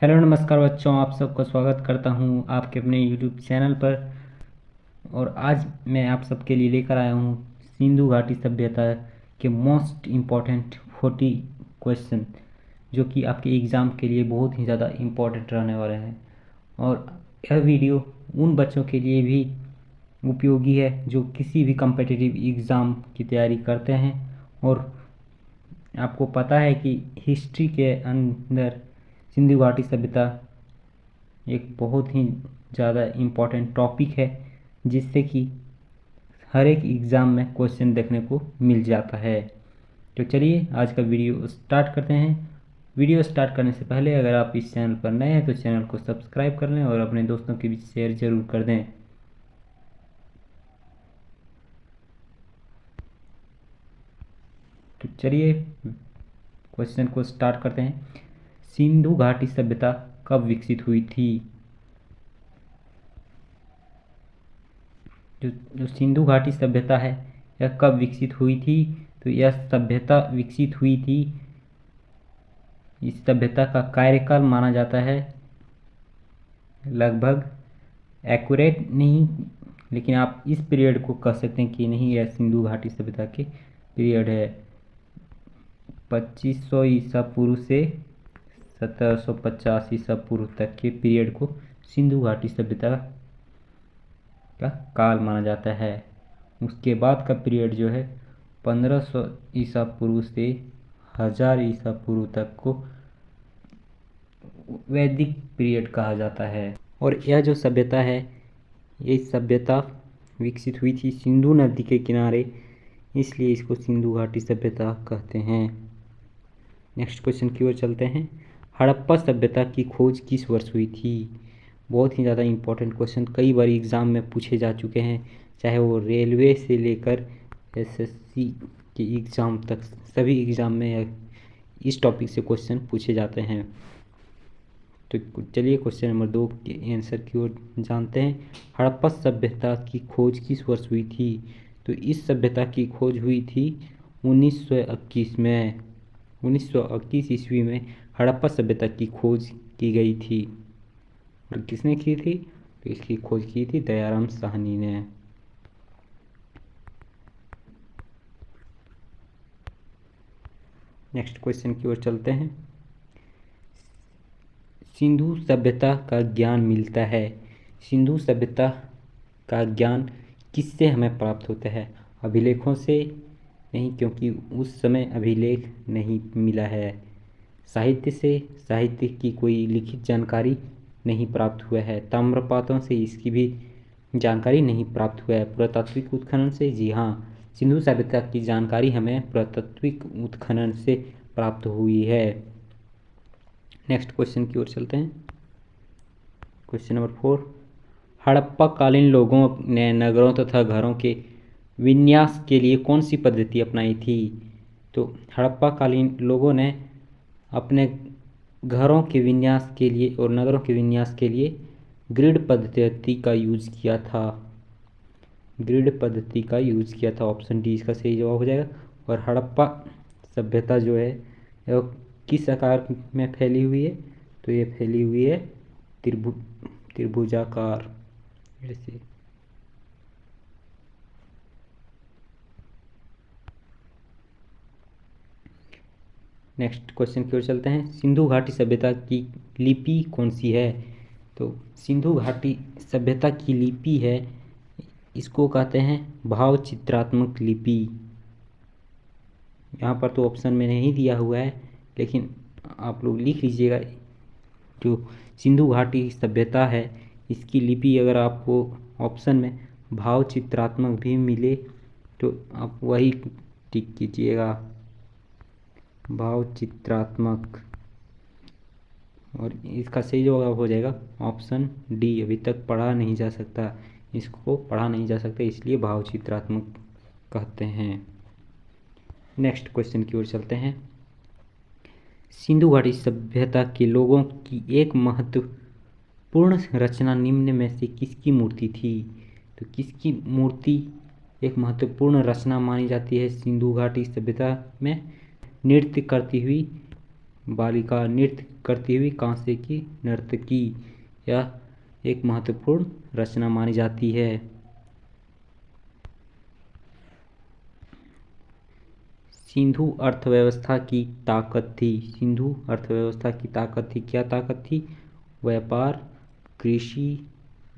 Hello नमस्कार बच्चों, आप सबका स्वागत करता हूं आपके अपने यूट्यूब चैनल पर। और आज मैं आप सबके लिए लेकर आया हूं सिंधु घाटी सभ्यता के मोस्ट इम्पॉर्टेंट 40 क्वेश्चन, जो कि आपके एग्ज़ाम के लिए बहुत ही ज़्यादा इम्पोर्टेंट रहने वाले हैं। और यह वीडियो उन बच्चों के लिए भी उपयोगी है जो किसी भी कम्पिटिटिव एग्ज़ाम की तैयारी करते हैं। और आपको पता है कि हिस्ट्री के अंदर सिंधु घाटी सभ्यता एक बहुत ही ज़्यादा इम्पोर्टेंट टॉपिक है, जिससे कि हर एक एग्ज़ाम में क्वेश्चन देखने को मिल जाता है। तो चलिए आज का वीडियो स्टार्ट करते हैं। वीडियो स्टार्ट करने से पहले अगर आप इस चैनल पर नए हैं तो चैनल को सब्सक्राइब कर लें और अपने दोस्तों के बीच शेयर ज़रूर कर दें। तो चलिए क्वेश्चन को स्टार्ट करते हैं। सिंधु घाटी सभ्यता कब विकसित हुई थी? जो सिंधु घाटी सभ्यता है, यह कब विकसित हुई थी? तो यह सभ्यता विकसित हुई थी, इस सभ्यता का कार्यकाल माना जाता है लगभग, एक्यूरेट नहीं, लेकिन आप इस पीरियड को कह सकते हैं कि नहीं, यह सिंधु घाटी सभ्यता के पीरियड है 2500 ईसा पूर्व से 1750 ईसा पूर्व तक के पीरियड को सिंधु घाटी सभ्यता का काल माना जाता है। उसके बाद का पीरियड जो है 1500 ईसा पूर्व से 1000 ईसा पूर्व तक को वैदिक पीरियड कहा जाता है। और यह जो सभ्यता है, ये सभ्यता विकसित हुई थी सिंधु नदी के किनारे, इसलिए इसको सिंधु घाटी सभ्यता कहते हैं। नेक्स्ट क्वेश्चन की ओर चलते हैं। हड़प्पा सभ्यता की खोज किस वर्ष हुई थी? बहुत ही ज़्यादा इम्पोर्टेंट क्वेश्चन, कई बार एग्ज़ाम में पूछे जा चुके हैं, चाहे वो रेलवे से लेकर एसएससी के एग्ज़ाम तक, सभी एग्ज़ाम में इस टॉपिक से क्वेश्चन पूछे जाते हैं। तो चलिए क्वेश्चन नंबर 2 के आंसर की ओर जानते हैं। हड़प्पा सभ्यता की खोज किस वर्ष हुई थी? तो इस सभ्यता की खोज हुई थी 1921 में। 1921 ईस्वी में हड़प्पा सभ्यता की खोज की गई थी। और किसने की थी? तो इसकी खोज की थी दयाराम साहनी ने। नेक्स्ट क्वेश्चन की ओर चलते हैं। सिंधु सभ्यता का ज्ञान मिलता है। सिंधु सभ्यता का ज्ञान किससे हमें प्राप्त होता है? अभिलेखों से नहीं, क्योंकि उस समय अभिलेख नहीं मिला है। साहित्य से, साहित्य की कोई लिखित जानकारी नहीं प्राप्त हुआ है। ताम्रपात्रों से इसकी भी जानकारी नहीं प्राप्त हुआ है। पुरातात्विक उत्खनन से, जी हाँ, सिंधु सभ्यता की जानकारी हमें पुरातात्विक उत्खनन से प्राप्त हुई है। नेक्स्ट क्वेश्चन की ओर चलते हैं। Question number 4। हड़प्पा कालीन लोगों ने नगरों तथा घरों के विन्यास के लिए कौन सी पद्धति अपनाई थी? तो हड़प्पा कालीन लोगों ने अपने घरों के विन्यास के लिए और नगरों के विन्यास के लिए ग्रिड पद्धति का यूज किया था। ग्रिड पद्धति का यूज किया था, ऑप्शन डी इसका सही जवाब हो जाएगा। और हड़प्पा सभ्यता जो है यह किस आकार में फैली हुई है? तो ये फैली हुई है त्रिभुजाकार ऐसे। नेक्स्ट क्वेश्चन की ओर चलते हैं। सिंधु घाटी सभ्यता की लिपि कौन सी है? तो सिंधु घाटी सभ्यता की लिपि है, इसको कहते हैं भाव चित्रात्मक लिपि। यहाँ पर तो ऑप्शन में नहीं दिया हुआ है, लेकिन आप लोग लिख लीजिएगा। जो सिंधु घाटी सभ्यता है, इसकी लिपि अगर आपको ऑप्शन में भाव चित्रात्मक भी मिले तो आप वही टिक कीजिएगा, भाव चित्रात्मक। और इसका सही जवाब हो जाएगा ऑप्शन डी। अभी तक पढ़ा नहीं जा सकता, इसको पढ़ा नहीं जा सकता, इसलिए भाव चित्रात्मक कहते हैं। नेक्स्ट क्वेश्चन की ओर चलते हैं। सिंधु घाटी सभ्यता के लोगों की एक महत्वपूर्ण रचना निम्न में से किसकी मूर्ति थी? तो किसकी मूर्ति एक महत्वपूर्ण रचना मानी जाती है सिंधु घाटी सभ्यता में? नृत्य करती हुई बालिका नृत्य करती हुई कांसे की नर्तकी। यह एक महत्वपूर्ण रचना मानी जाती है। सिंधु अर्थव्यवस्था की ताकत थी। सिंधु अर्थव्यवस्था की ताकत थी। क्या ताकत थी? व्यापार, कृषि,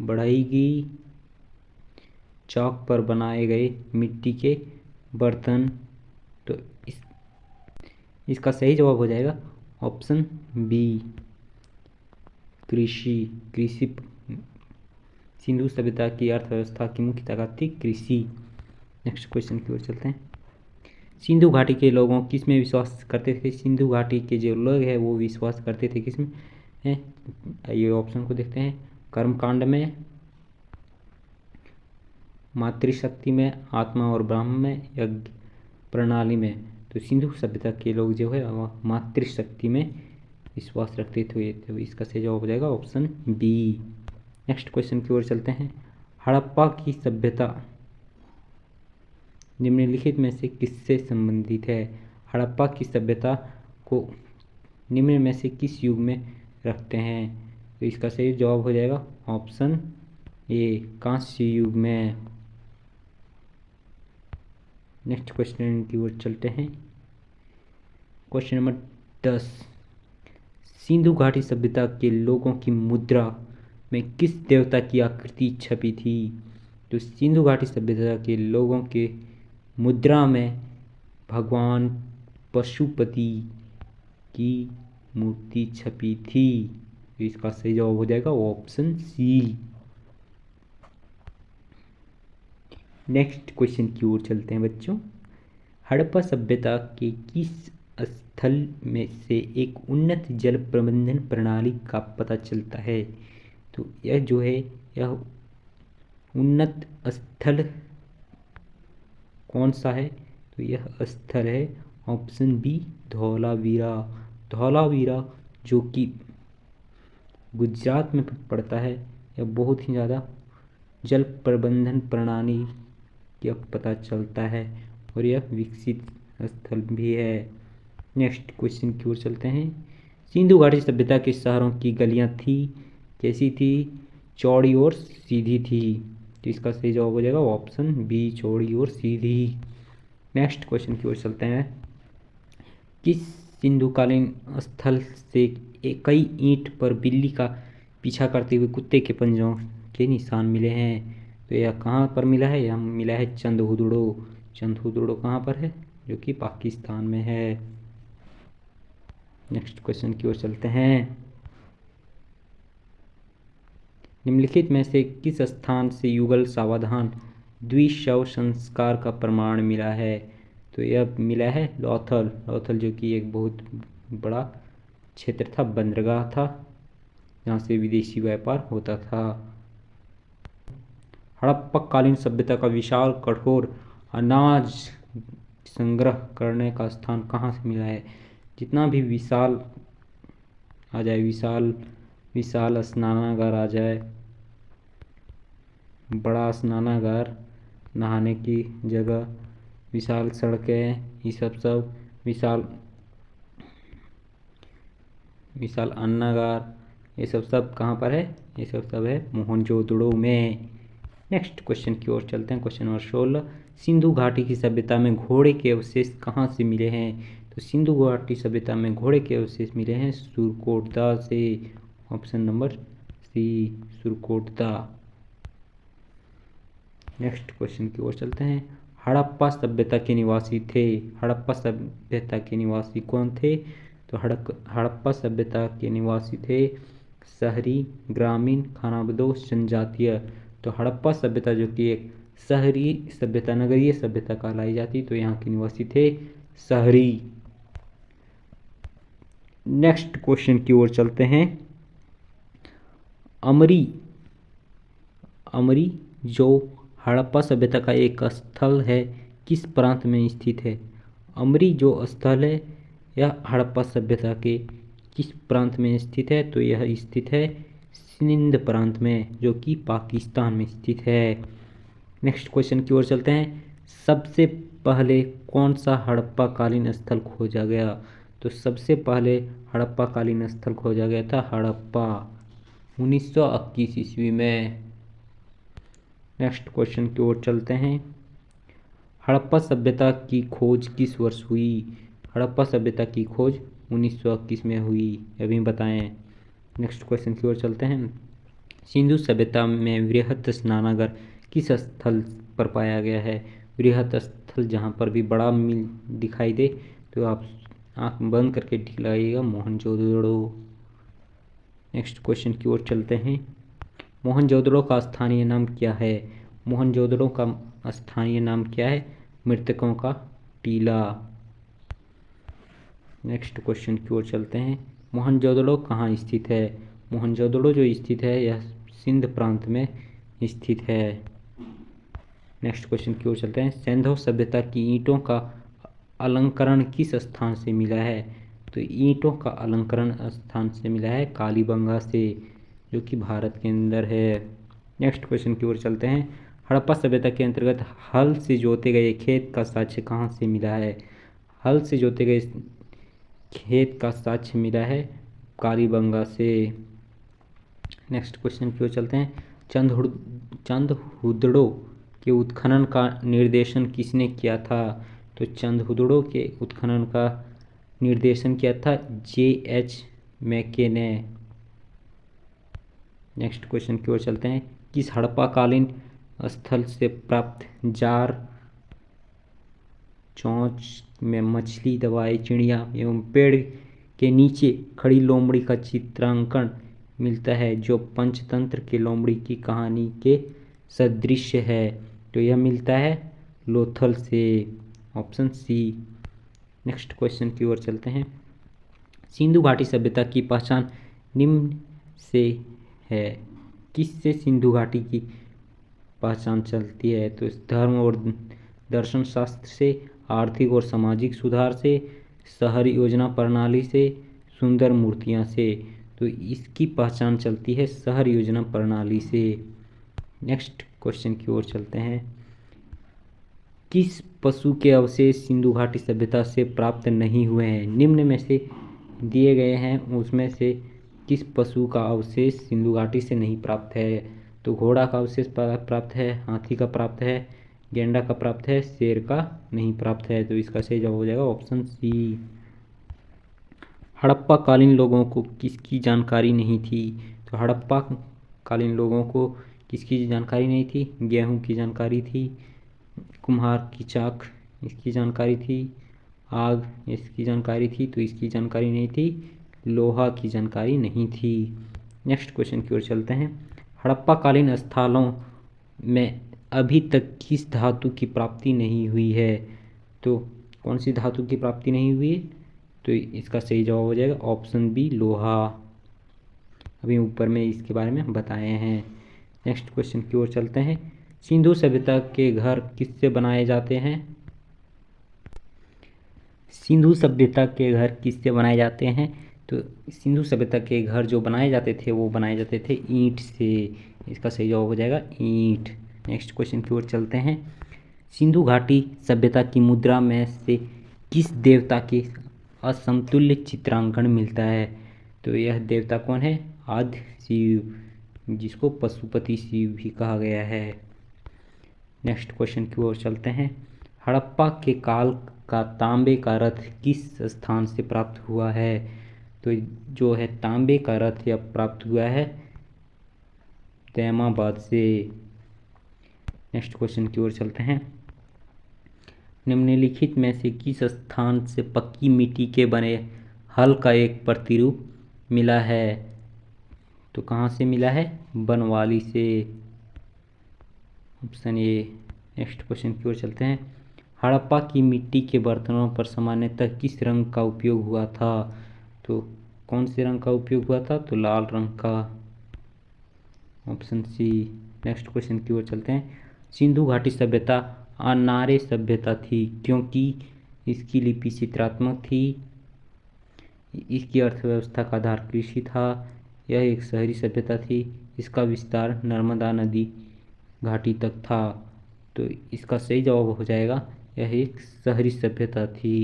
बढ़ाई गई चौक पर बनाए गए मिट्टी के बर्तन। तो इसका सही जवाब हो जाएगा ऑप्शन बी, कृषि। कृषि सिंधु सभ्यता की अर्थव्यवस्था की मुख्य ताकत थी कृषि। नेक्स्ट क्वेश्चन की ओर चलते हैं। सिंधु घाटी के लोगों किस में विश्वास करते थे? सिंधु घाटी के जो लोग हैं वो विश्वास करते थे किस में? ये ऑप्शन को देखते हैं। कर्मकांड में, मातृशक्ति में, आत्मा और ब्रह्म में, यज्ञ प्रणाली में। तो सिंधु सभ्यता के लोग जो है वह मातृशक्ति में विश्वास रखते थे। तो इसका सही जवाब हो जाएगा ऑप्शन बी। नेक्स्ट क्वेश्चन की ओर चलते हैं। हड़प्पा की सभ्यता निम्नलिखित में से किससे संबंधित है? हड़प्पा की सभ्यता को निम्न में से किस युग में रखते हैं? तो इसका सही जवाब हो जाएगा ऑप्शन ए, कांस्य युग में। नेक्स्ट क्वेश्चन की ओर चलते हैं। Question number 10। सिंधु घाटी सभ्यता के लोगों की मुद्रा में किस देवता की आकृति छपी थी? तो सिंधु घाटी सभ्यता के लोगों के मुद्रा में भगवान पशुपति की मूर्ति छपी थी। तो इसका सही जवाब हो जाएगा ऑप्शन सी। नेक्स्ट क्वेश्चन की ओर चलते हैं बच्चों। हड़प्पा सभ्यता के किस स्थल में से एक उन्नत जल प्रबंधन प्रणाली का पता चलता है? तो यह जो है यह उन्नत स्थल कौन सा है? तो यह स्थल है ऑप्शन बी, धौलावीरा। धौलावीरा जो कि गुजरात में पड़ता है। यह बहुत ही ज़्यादा जल प्रबंधन प्रणाली का पता चलता है और यह विकसित स्थल भी है। नेक्स्ट क्वेश्चन की ओर चलते हैं। सिंधु घाटी सभ्यता के शहरों की गलियां थी कैसी थी? चौड़ी और सीधी थी। तो इसका सही जवाब हो जाएगा ऑप्शन बी, चौड़ी और सीधी। नेक्स्ट क्वेश्चन की ओर चलते हैं। किस सिंधुकालीन स्थल से कई ईंट पर बिल्ली का पीछा करते हुए कुत्ते के पंजों के निशान मिले हैं? तो यह कहाँ पर मिला है? यह मिला है चंदहुदड़ो। चंदहुदड़ो कहाँ पर है? जो कि पाकिस्तान में है। नेक्स्ट क्वेश्चन की ओर चलते हैं। निम्नलिखित में से किस स्थान से युगल सावधान द्विशव संस्कार का प्रमाण मिला है? तो यह मिला है लौथल। लौथल जो कि एक बहुत बड़ा क्षेत्र था, बंदरगाह था, जहाँ से विदेशी व्यापार होता था। हड़प्पा कालीन सभ्यता का विशाल कठोर अनाज संग्रह करने का स्थान कहाँ से मिला है? जितना भी विशाल आ जाए, विशाल स्नानागार आ जाए, बड़ा स्नानागार, नहाने की जगह, विशाल सड़कें, ये सब विशाल अन्नागार, ये सब कहाँ पर है? ये सब है मोहनजोदड़ो में। नेक्स्ट क्वेश्चन की ओर चलते हैं। Question number 16। सिंधु घाटी की सभ्यता में घोड़े के अवशेष कहाँ से मिले हैं? तो सिंधु घाटी सभ्यता में घोड़े के अवशेष मिले हैं सुरकोटदा से। Option number C, Surkotada. Next question की ओर चलते हैं। हड़प्पा सभ्यता के निवासी थे। हड़प्पा सभ्यता के निवासी कौन थे? तो हड़प्पा सभ्यता के निवासी थे शहरी, ग्रामीण, खानाबदोश, जनजातीय। तो हड़प्पा सभ्यता जो कि एक शहरी सभ्यता, नगरीय सभ्यता कहलाई जाती, तो यहाँ के निवासी थे शहरी। नेक्स्ट क्वेश्चन की ओर चलते हैं। अमरी जो हड़प्पा सभ्यता का एक स्थल है किस प्रांत में स्थित है? अमरी जो स्थल है यह हड़प्पा सभ्यता के किस प्रांत में स्थित है? तो यह स्थित है सिंध प्रांत में, जो कि पाकिस्तान में स्थित है। नेक्स्ट क्वेश्चन की ओर चलते हैं। सबसे पहले कौन सा हड़प्पा कालीन स्थल खोजा गया? तो तो सबसे पहले हड़प्पा कालीन स्थल खोजा गया था हड़प्पा 1921 ईस्वी में। नेक्स्ट क्वेश्चन की ओर चलते हैं। हड़प्पा सभ्यता की खोज किस वर्ष हुई? हड़प्पा सभ्यता की खोज 1921 में हुई, अभी बताएं। नेक्स्ट क्वेश्चन की ओर चलते हैं। सिंधु सभ्यता में वृहत स्नानागार किस स्थल पर पाया गया है? वृहत स्थल जहाँ पर भी बड़ा मिल दिखाई दे तो आप आँख बंद करके टिक लगाइएगा, मोहनजोदड़ो। नेक्स्ट क्वेश्चन की ओर चलते हैं। मोहनजोदड़ो का स्थानीय नाम क्या है? मोहनजोदड़ो का स्थानीय नाम क्या है? मृतकों का टीला। नेक्स्ट क्वेश्चन की ओर चलते हैं। मोहनजोदड़ो कहाँ स्थित है? मोहनजोदड़ो जो स्थित है यह सिंध प्रांत में स्थित है। नेक्स्ट क्वेश्चन की ओर चलते हैं। सिंधु सभ्यता की ईंटों का अलंकरण किस स्थान से मिला है? तो ईंटों का अलंकरण स्थान से मिला है कालीबंगा से, जो कि भारत के अंदर है। नेक्स्ट क्वेश्चन की ओर चलते हैं। हड़प्पा सभ्यता के अंतर्गत हल से जोते गए खेत का साक्ष्य कहाँ से मिला है? हल से जोते गए खेत का साक्ष्य मिला है कालीबंगा से। नेक्स्ट क्वेश्चन की ओर चलते हैं। चंदहुदड़ो के उत्खनन का निर्देशन किसने किया था? तो चंदहुदड़ो के उत्खनन का निर्देशन किया था J.H. मैके ने। नेक्स्ट क्वेश्चन की ओर चलते हैं। किस हड़प्पाकालीन स्थल से प्राप्त जार, चोंच में मछली, दवाई, चिड़िया एवं पेड़ के नीचे खड़ी लोमड़ी का चित्रांकन मिलता है, जो पंचतंत्र के लोमड़ी की कहानी के सदृश है? तो यह मिलता है लोथल से, ऑप्शन सी। नेक्स्ट क्वेश्चन की ओर चलते हैं। सिंधु घाटी सभ्यता की पहचान निम्न से है। किससे सिंधु घाटी की पहचान चलती है? तो धर्म और दर्शन शास्त्र से, आर्थिक और सामाजिक सुधार से, शहर योजना प्रणाली से, सुंदर मूर्तियाँ से। तो इसकी पहचान चलती है शहर योजना प्रणाली से। नेक्स्ट क्वेश्चन की ओर चलते हैं। किस पशु के अवशेष सिंधु घाटी सभ्यता से प्राप्त नहीं हुए हैं? निम्न में से दिए गए हैं उसमें से किस पशु का अवशेष सिंधु घाटी से नहीं प्राप्त है? तो घोड़ा का अवशेष प्राप्त है, हाथी का प्राप्त है, गेंडा का प्राप्त है, शेर का नहीं प्राप्त है। तो इसका सही जवाब हो जाएगा ऑप्शन सी। हड़प्पा कालीन लोगों को किसकी जानकारी नहीं थी? तो हड़प्पा कालीन लोगों को किसकी जानकारी नहीं थी? गेहूं की जानकारी थी, कुम्हार की चाक इसकी जानकारी थी, आग इसकी जानकारी थी। तो इसकी जानकारी नहीं थी, लोहा की जानकारी नहीं थी। नेक्स्ट क्वेश्चन की ओर चलते हैं। हड़प्पा कालीन स्थलों में अभी तक किस धातु की प्राप्ति नहीं हुई है? तो कौन सी धातु की प्राप्ति नहीं हुई है? तो इसका सही जवाब हो जाएगा ऑप्शन बी, लोहा। अभी ऊपर में इसके बारे में बताए हैं। नेक्स्ट क्वेश्चन की ओर चलते हैं। सिंधु सभ्यता के घर किससे बनाए जाते हैं? सिंधु सभ्यता के घर किससे बनाए जाते हैं? तो सिंधु सभ्यता के घर जो बनाए जाते थे वो बनाए जाते थे ईंट से। इसका सही जवाब हो जाएगा ईंट। नेक्स्ट क्वेश्चन की ओर चलते हैं। सिंधु घाटी सभ्यता की मुद्रा में से किस देवता के असमतुल्य चित्रांकन मिलता है? तो यह देवता कौन है? आद्य शिव, जिसको पशुपति शिव भी कहा गया है। नेक्स्ट क्वेश्चन की ओर चलते हैं। हड़प्पा के काल का तांबे का रथ किस स्थान से प्राप्त हुआ है? तो जो है तांबे का रथ यह प्राप्त हुआ है तैमाबाद से। नेक्स्ट क्वेश्चन की ओर चलते हैं। निम्नलिखित में से किस स्थान से पक्की मिट्टी के बने हल का एक प्रतिरूप मिला है? तो कहाँ से मिला है? बनवाली से, ऑप्शन ए। नेक्स्ट क्वेश्चन की ओर चलते हैं। हड़प्पा की मिट्टी के बर्तनों पर सामान्यतः किस रंग का उपयोग हुआ था? तो कौन से रंग का उपयोग हुआ था? तो लाल रंग का, ऑप्शन सी। नेक्स्ट क्वेश्चन की ओर चलते हैं। सिंधु घाटी सभ्यता अनार्य सभ्यता थी क्योंकि इसकी लिपि चित्रात्मक थी, इसकी अर्थव्यवस्था का आधार कृषि था, यह एक शहरी सभ्यता थी, इसका विस्तार नर्मदा नदी घाटी तक था। तो इसका सही जवाब हो जाएगा यह एक शहरी सभ्यता थी।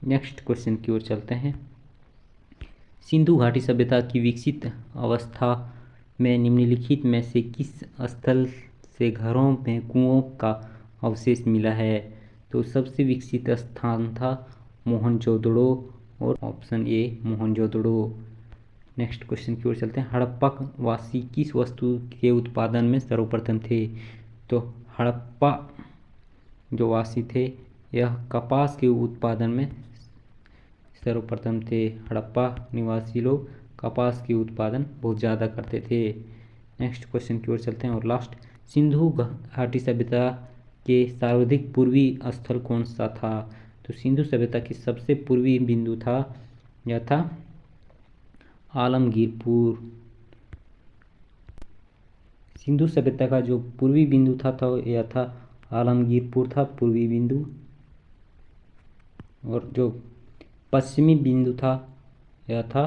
नेक्स्ट क्वेश्चन की ओर चलते हैं। सिंधु घाटी सभ्यता की विकसित अवस्था में निम्नलिखित में से किस स्थल से घरों में कुओं का अवशेष मिला है? तो सबसे विकसित स्थान था मोहनजोदड़ो, और option A Mohenjodaro. Next question की ओर चलते हैं। हड़प्पा वासी किस वस्तु के उत्पादन में सर्वप्रथम थे? तो हड़प्पा जो वासी थे यह कपास के उत्पादन में सर्वप्रथम थे। हड़प्पा निवासी लोग कपास के उत्पादन बहुत ज़्यादा करते थे। नेक्स्ट क्वेश्चन की ओर चलते हैं और लास्ट, सिंधु घाटी सभ्यता के सर्वाधिक पूर्वी स्थल कौन सा था? तो सिंधु सभ्यता की सबसे पूर्वी बिंदु था, यह था आलमगीरपुर। सिंधु सभ्यता का जो पूर्वी बिंदु था तो यह था आलमगीरपुर था पूर्वी बिंदु, और जो पश्चिमी बिंदु था यह था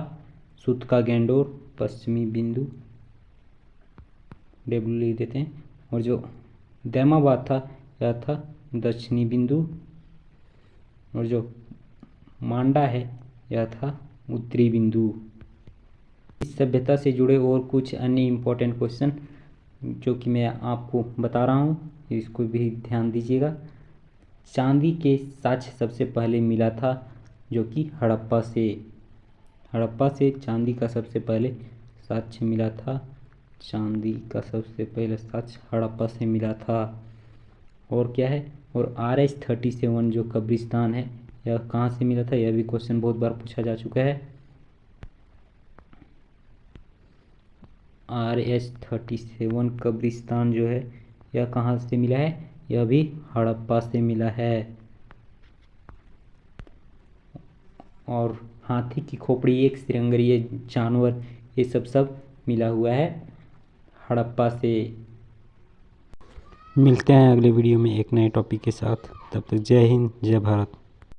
सूतका गैंडोर पश्चिमी बिंदु, डब्ल्यू लिख देते हैं। और जो दैमाबाद था यह था दक्षिणी बिंदु, और जो मांडा है यह था उत्तरी बिंदु। इस सभ्यता से जुड़े और कुछ अन्य इम्पोर्टेंट क्वेश्चन जो कि मैं आपको बता रहा हूँ, इसको भी ध्यान दीजिएगा। चांदी के साक्ष्य सबसे पहले मिला था जो कि हड़प्पा से चांदी का सबसे पहले साक्ष्य मिला था। चांदी का सबसे पहले साक्ष्य हड़प्पा से मिला था। और क्या है, और RH-37 जो कब्रिस्तान है यह कहाँ से मिला था? यह भी क्वेश्चन बहुत बार पूछा जा चुका है। RH-37 कब्रिस्तान जो है यह कहाँ से मिला है? यह भी हड़प्पा से मिला है। और हाथी की खोपड़ी, एक श्रृंगारीय जानवर, ये सब मिला हुआ है हड़प्पा से। मिलते हैं अगले वीडियो में एक नए टॉपिक के साथ। तब तक जय हिंद, जय भारत।